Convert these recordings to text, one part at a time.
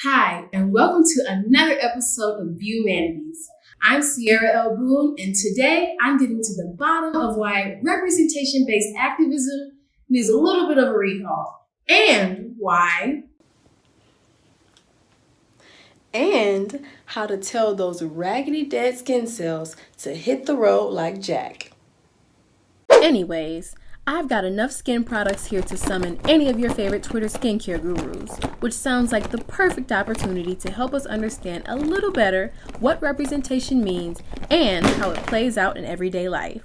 Hi, and welcome to another episode of Beaumanities. I'm 𝙍𝙬𝙀𝙯𝙀, and today I'm getting to the bottom of why representation-based activism needs a little bit of a recall, and how to tell those raggedy dead skin cells to hit the road like Jack. Anyways, I've got enough skin products here to summon any of your favorite Twitter skincare gurus, which sounds like the perfect opportunity to help us understand a little better what representation means and how it plays out in everyday life.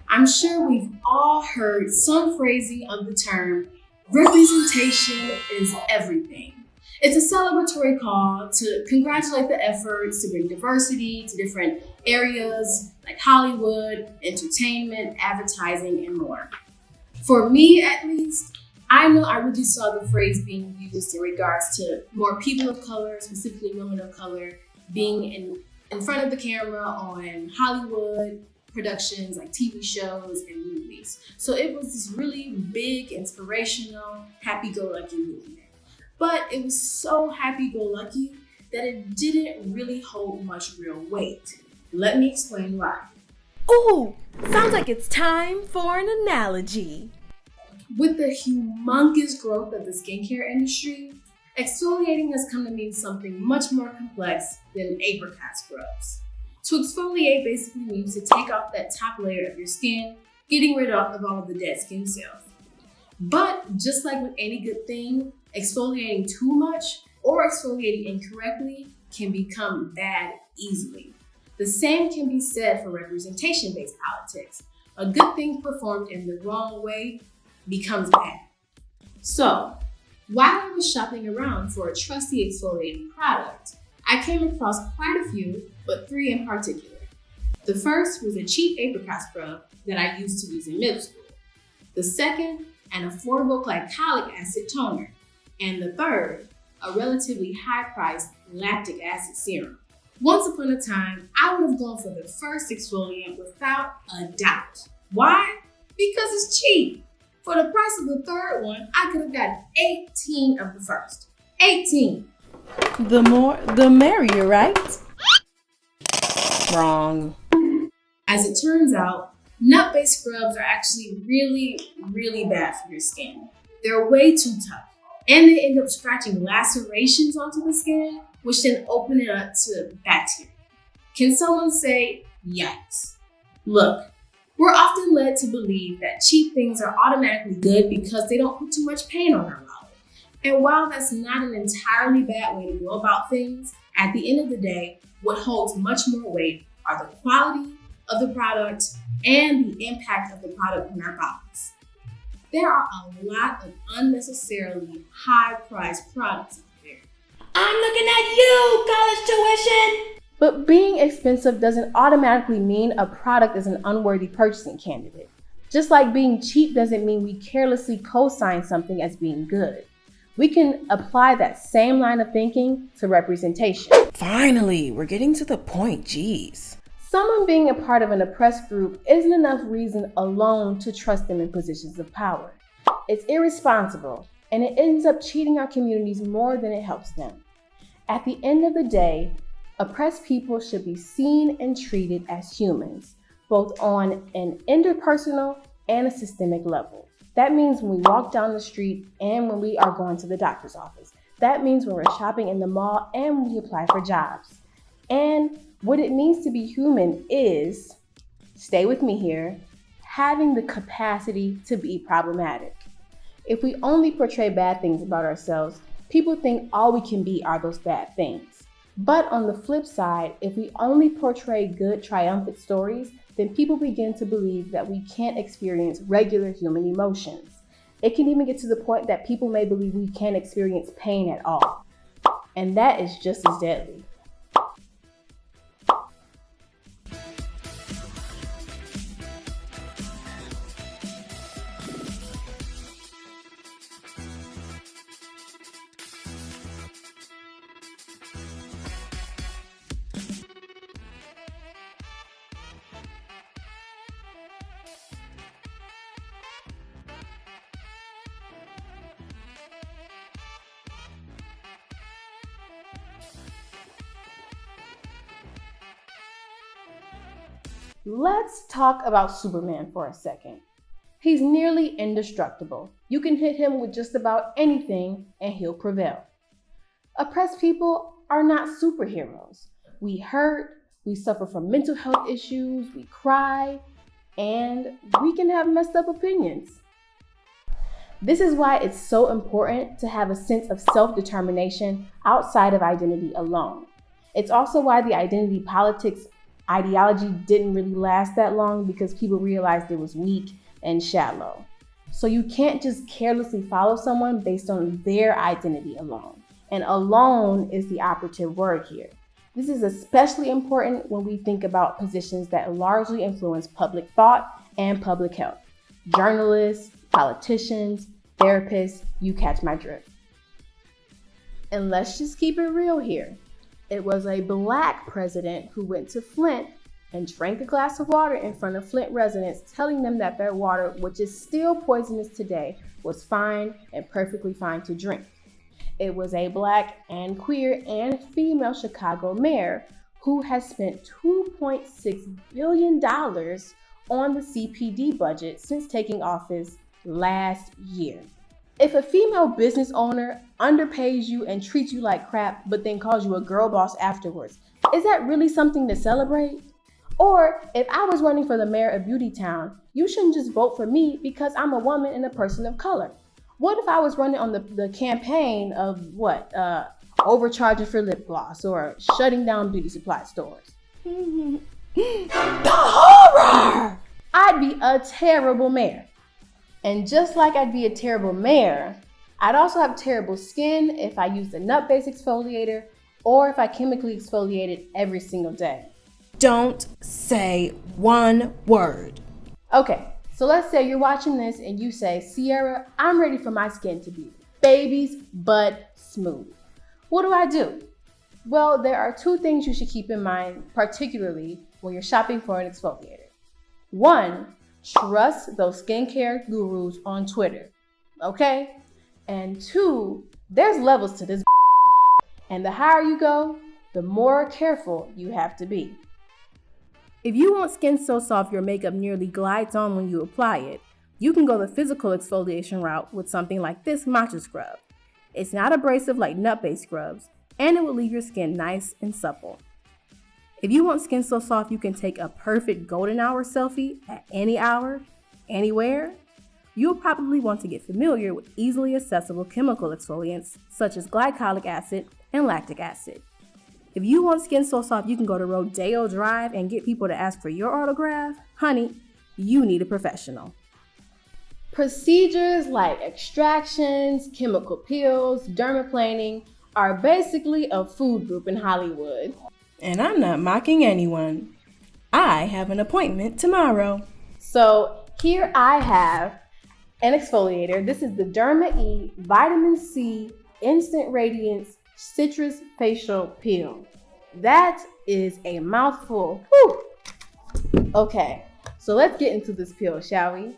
I'm sure we've all heard some phrasing of the term representation is everything. It's a celebratory call to congratulate the efforts to bring diversity to different areas like Hollywood, entertainment, advertising, and more. For me, at least, I know I really saw the phrase being used in regards to more people of color, specifically women of color, being in front of the camera on Hollywood productions like TV shows and movies. So it was this really big, inspirational, happy-go-lucky movement. But it was so happy-go-lucky that it didn't really hold much real weight. Let me explain why. Ooh, sounds like it's time for an analogy. With the humongous growth of the skincare industry, exfoliating has come to mean something much more complex than apricot scrubs. To exfoliate basically means to take off that top layer of your skin, getting rid of all of the dead skin cells. But just like with any good thing, exfoliating too much or exfoliating incorrectly can become bad easily. The same can be said for representation-based politics. A good thing performed in the wrong way becomes bad. So, while I was shopping around for a trusty exfoliating product, I came across quite a few, but 3 in particular. The first was a cheap apricot scrub that I used to use in middle school. The second, an affordable glycolic acid toner. And the third, a relatively high-priced lactic acid serum. Once upon a time, I would have gone for the first exfoliant without a doubt. Why? Because it's cheap. For the price of the third one, I could have gotten 18 of the first. 18! The more, the merrier, right? Wrong. As it turns out, nut-based scrubs are actually really bad for your skin. They're way too tough, and they end up scratching lacerations onto the skin, which then open it up to bacteria. Can someone say, yikes? Look, we're often led to believe that cheap things are automatically good because they don't put too much pain on our wallet. And while that's not an entirely bad way to go about things, at the end of the day, what holds much more weight are the quality of the product and the impact of the product on our bodies. There are a lot of unnecessarily high-priced products out there. I'm looking at you, college tuition! But being expensive doesn't automatically mean a product is an unworthy purchasing candidate. Just like being cheap doesn't mean we carelessly co-sign something as being good. We can apply that same line of thinking to representation. Finally, we're getting to the point, geez. Someone being a part of an oppressed group isn't enough reason alone to trust them in positions of power. It's irresponsible, and it ends up cheating our communities more than it helps them. At the end of the day, oppressed people should be seen and treated as humans, both on an interpersonal and a systemic level. That means when we walk down the street and when we are going to the doctor's office. That means when we're shopping in the mall and when we apply for jobs. And what it means to be human is, stay with me here, having the capacity to be problematic. If we only portray bad things about ourselves, people think all we can be are those bad things. But on the flip side, if we only portray good, triumphant stories, then people begin to believe that we can't experience regular human emotions. It can even get to the point that people may believe we can't experience pain at all. And that is just as deadly. Let's talk about Superman for a second. He's nearly indestructible. You can hit him with just about anything and he'll prevail. Oppressed people are not superheroes. We hurt, we suffer from mental health issues, we cry, and we can have messed up opinions. This is why it's so important to have a sense of self-determination outside of identity alone. It's also why the identity politics ideology didn't really last that long, because people realized it was weak and shallow. So you can't just carelessly follow someone based on their identity alone. And alone is the operative word here. This is especially important when we think about positions that largely influence public thought and public health. Journalists, politicians, therapists, you catch my drift. And let's just keep it real here. It was a Black president who went to Flint and drank a glass of water in front of Flint residents, telling them that their water, which is still poisonous today, was fine and perfectly fine to drink. It was a Black and queer and female Chicago mayor who has spent $2.6 billion on the CPD budget since taking office last year. If a female business owner underpays you and treats you like crap, but then calls you a girl boss afterwards, is that really something to celebrate? Or if I was running for the mayor of Beautytown, you shouldn't just vote for me because I'm a woman and a person of color. What if I was running on the campaign of overcharging for lip gloss or shutting down beauty supply stores? The horror! I'd be a terrible mayor. And just like I'd be a terrible mayor, I'd also have terrible skin if I used a nut-based exfoliator or if I chemically exfoliated every single day. Don't say one word. Okay, so let's say you're watching this and you say, Sierra, I'm ready for my skin to be baby's butt smooth. What do I do? Well, there are two things you should keep in mind, particularly when you're shopping for an exfoliator. One, trust those skincare gurus on Twitter, okay? And two, there's levels to this, and the higher you go, the more careful you have to be. If you want skin so soft your makeup nearly glides on when you apply it, you can go the physical exfoliation route with something like this matcha scrub. It's not abrasive like nut-based scrubs, and it will leave your skin nice and supple. If you want skin so soft you can take a perfect golden hour selfie at any hour, anywhere, you'll probably want to get familiar with easily accessible chemical exfoliants such as glycolic acid and lactic acid. If you want skin so soft you can go to Rodeo Drive and get people to ask for your autograph, honey, you need a professional. Procedures like extractions, chemical peels, dermaplaning are basically a food group in Hollywood. And I'm not mocking anyone. I have an appointment tomorrow. So here I have an exfoliator. This is the Derma-E Vitamin C Instant Radiance Citrus Facial Peel. That is a mouthful. Whew. Okay, so let's get into this peel, shall we?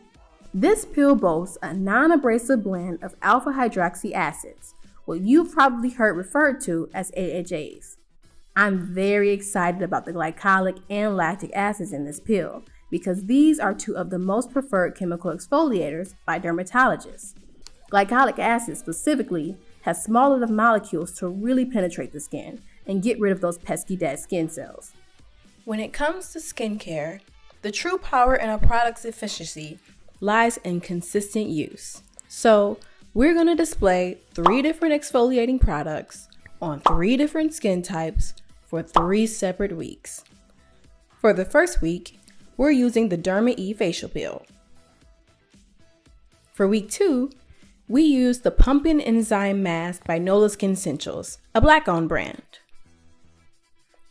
This peel boasts a non-abrasive blend of alpha hydroxy acids, what you've probably heard referred to as AHAs. I'm very excited about the glycolic and lactic acids in this peel because these are two of the most preferred chemical exfoliators by dermatologists. Glycolic acid specifically has small enough molecules to really penetrate the skin and get rid of those pesky dead skin cells. When it comes to skincare, the true power in a product's efficiency lies in consistent use. So we're going to display 3 different exfoliating products on 3 different skin types for 3 separate weeks. For the first week, we're using the Derma-E Facial Peel. For week 2, we use the Pumpkin Enzyme Mask by Nola Skin Essentials, a Black-owned brand.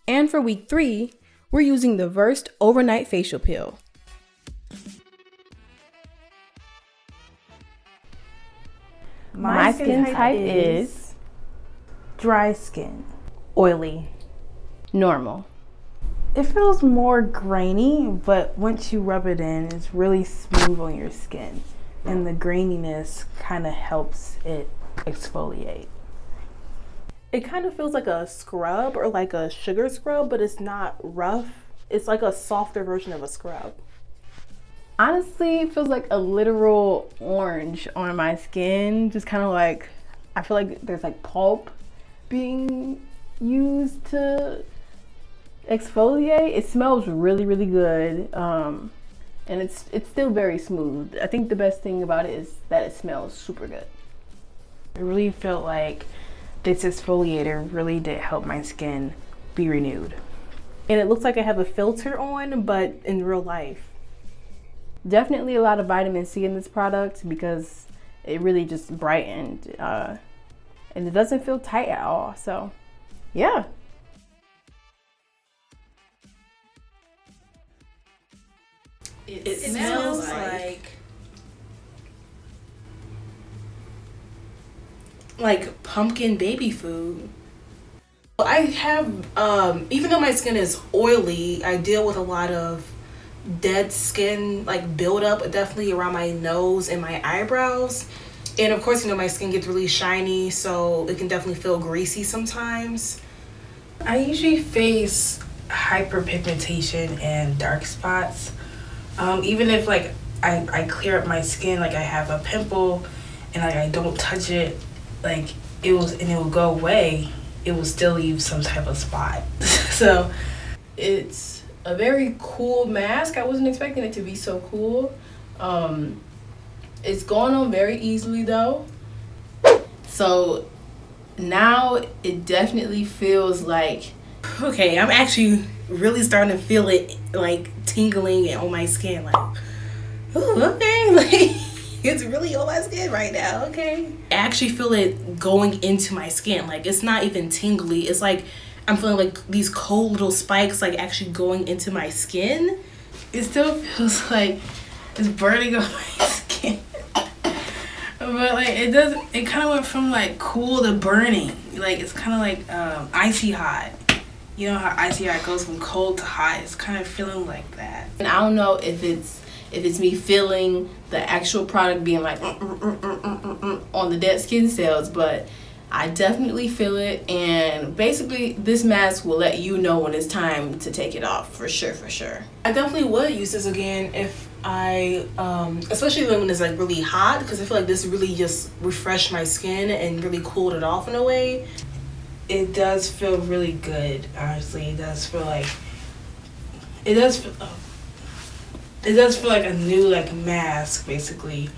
And for week 3, we're using the Versed Overnight Facial Peel. My skin type is dry skin, oily, normal. It feels more grainy, but once you rub it in, it's really smooth on your skin. And the graininess kind of helps it exfoliate. It kind of feels like a scrub or like a sugar scrub, but it's not rough. It's like a softer version of a scrub. Honestly, it feels like a literal orange on my skin. Just kind of like, I feel like there's like pulp being used to exfoliate. It smells really, really good. And it's still very smooth. I think the best thing about it is that it smells super good. I really felt like this exfoliator really did help my skin be renewed. And it looks like I have a filter on, but in real life. Definitely a lot of vitamin C in this product because it really just brightened and it doesn't feel tight at all. So yeah. It smells like pumpkin baby food. I have, even though my skin is oily, I deal with a lot of dead skin, like buildup, definitely around my nose and my eyebrows. And of course, you know, my skin gets really shiny, so it can definitely feel greasy sometimes. I usually face hyperpigmentation and dark spots. Even if like I clear up my skin, like I have a pimple and like I don't touch it, like it will go away, it will still leave some type of spot. So it's a very cool mask. I wasn't expecting it to be so cool. It's going on very easily though. So now it definitely feels like, okay, I'm actually really starting to feel it like tingling on my skin, like, ooh, okay, like it's really on my skin right now, okay. I actually feel it going into my skin, like it's not even tingly, it's like I'm feeling like these cold little spikes like actually going into my skin. It still feels like it's burning on my skin. But like it kind of went from like cool to burning. Like it's kind of like icy hot. You know how icy hot goes from cold to hot? It's kind of feeling like that. And I don't know if it's me feeling the actual product being like on the dead skin cells, but I definitely feel it. And basically this mask will let you know when it's time to take it off, for sure, for sure. I definitely would use this again if I especially when it's like really hot, because I feel like this really just refreshed my skin and really cooled it off in a way. It does feel really good, honestly. It does feel like a new like mask, basically.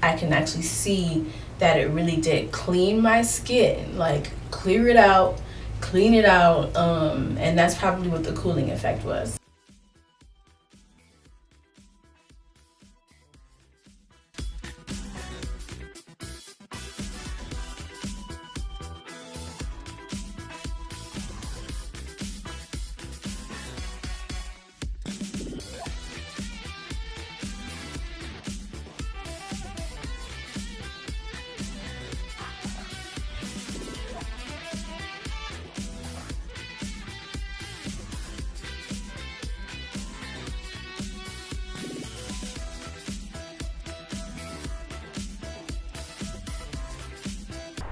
I can actually see that it really did clean my skin, like clear it out, clean it out, and that's probably what the cooling effect was.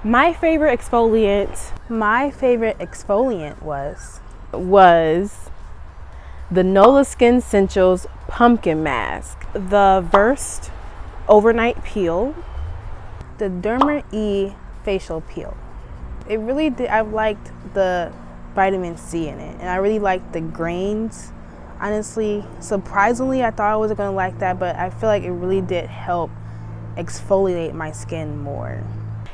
My favorite exfoliant was the NOLA Skin Essentials Pumpkin Mask, the Versed Overnight Peel, the Derma E Facial Peel. It really did. I liked the vitamin C in it, and I really liked the grains. Honestly, surprisingly, I thought I wasn't gonna like that, but I feel like it really did help exfoliate my skin more.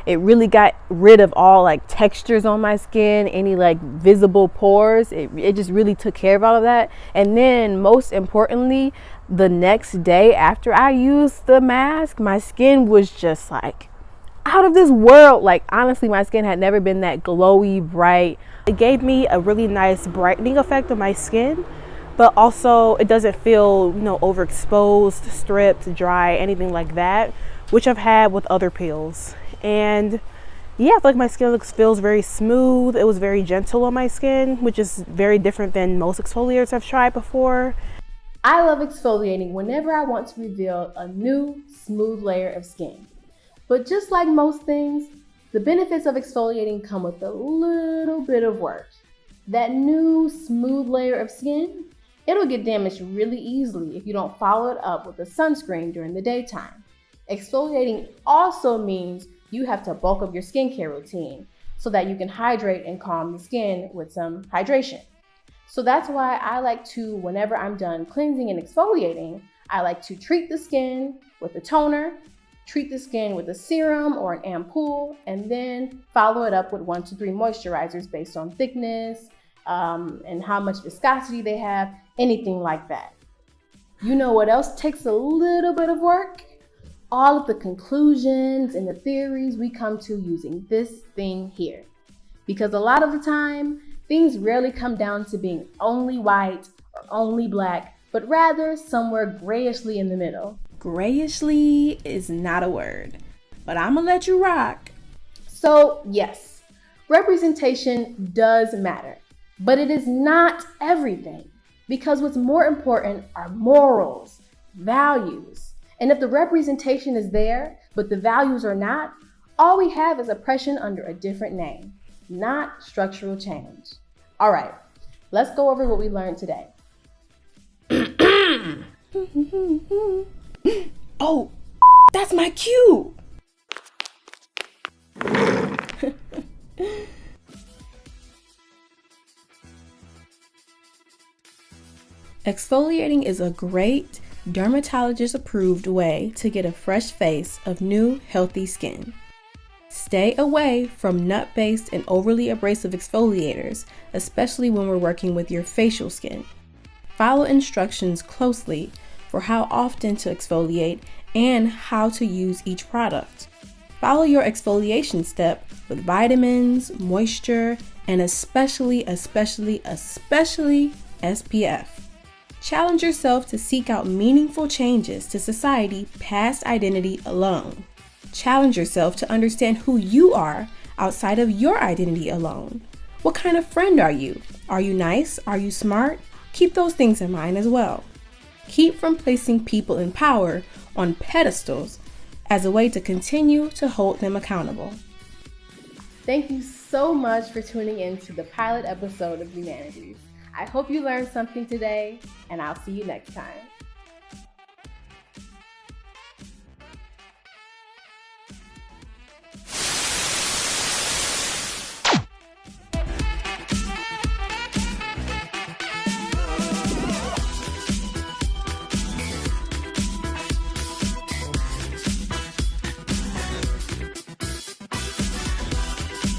It really got rid of all like textures on my skin, any like visible pores. It just really took care of all of that. And then most importantly, the next day after I used the mask, my skin was just like out of this world. Like honestly, my skin had never been that glowy, bright. It gave me a really nice brightening effect on my skin, but also it doesn't feel, you know, overexposed, stripped, dry, anything like that, which I've had with other peels. And yeah, I feel like my skin feels very smooth. It was very gentle on my skin, which is very different than most exfoliators I've tried before. I love exfoliating whenever I want to reveal a new, smooth layer of skin. But just like most things, the benefits of exfoliating come with a little bit of work. That new, smooth layer of skin It'll get damaged really easily if you don't follow it up with a sunscreen during the daytime. Exfoliating also means you have to bulk up your skincare routine so that you can hydrate and calm the skin with some hydration. So that's why I like to, whenever I'm done cleansing and exfoliating, I like to treat the skin with a toner, treat the skin with a serum or an ampoule, and then follow it up with 1 to 3 moisturizers based on thickness and how much viscosity they have, anything like that. You know what else takes a little bit of work? All of the conclusions and the theories we come to using this thing here. Because a lot of the time, things rarely come down to being only white or only black, but rather somewhere grayishly in the middle. Grayishly is not a word, but I'm gonna let you rock. So yes, representation does matter, but it is not everything, because what's more important are morals, values. And if the representation is there, but the values are not, all we have is oppression under a different name, not structural change. All right, let's go over what we learned today. Oh, that's my cue. Exfoliating is a great dermatologist-approved way to get a fresh face of new, healthy skin. Stay away from nut-based and overly abrasive exfoliators, especially when we're working with your facial skin. Follow instructions closely for how often to exfoliate and how to use each product. Follow your exfoliation step with vitamins, moisture, and especially SPF. Challenge yourself to seek out meaningful changes to society past identity alone. Challenge yourself to understand who you are outside of your identity alone. What kind of friend are you? Are you nice? Are you smart? Keep those things in mind as well. Keep from placing people in power on pedestals as a way to continue to hold them accountable. Thank you so much for tuning in to the pilot episode of Beaumanities. I hope you learned something today, and I'll see you next time.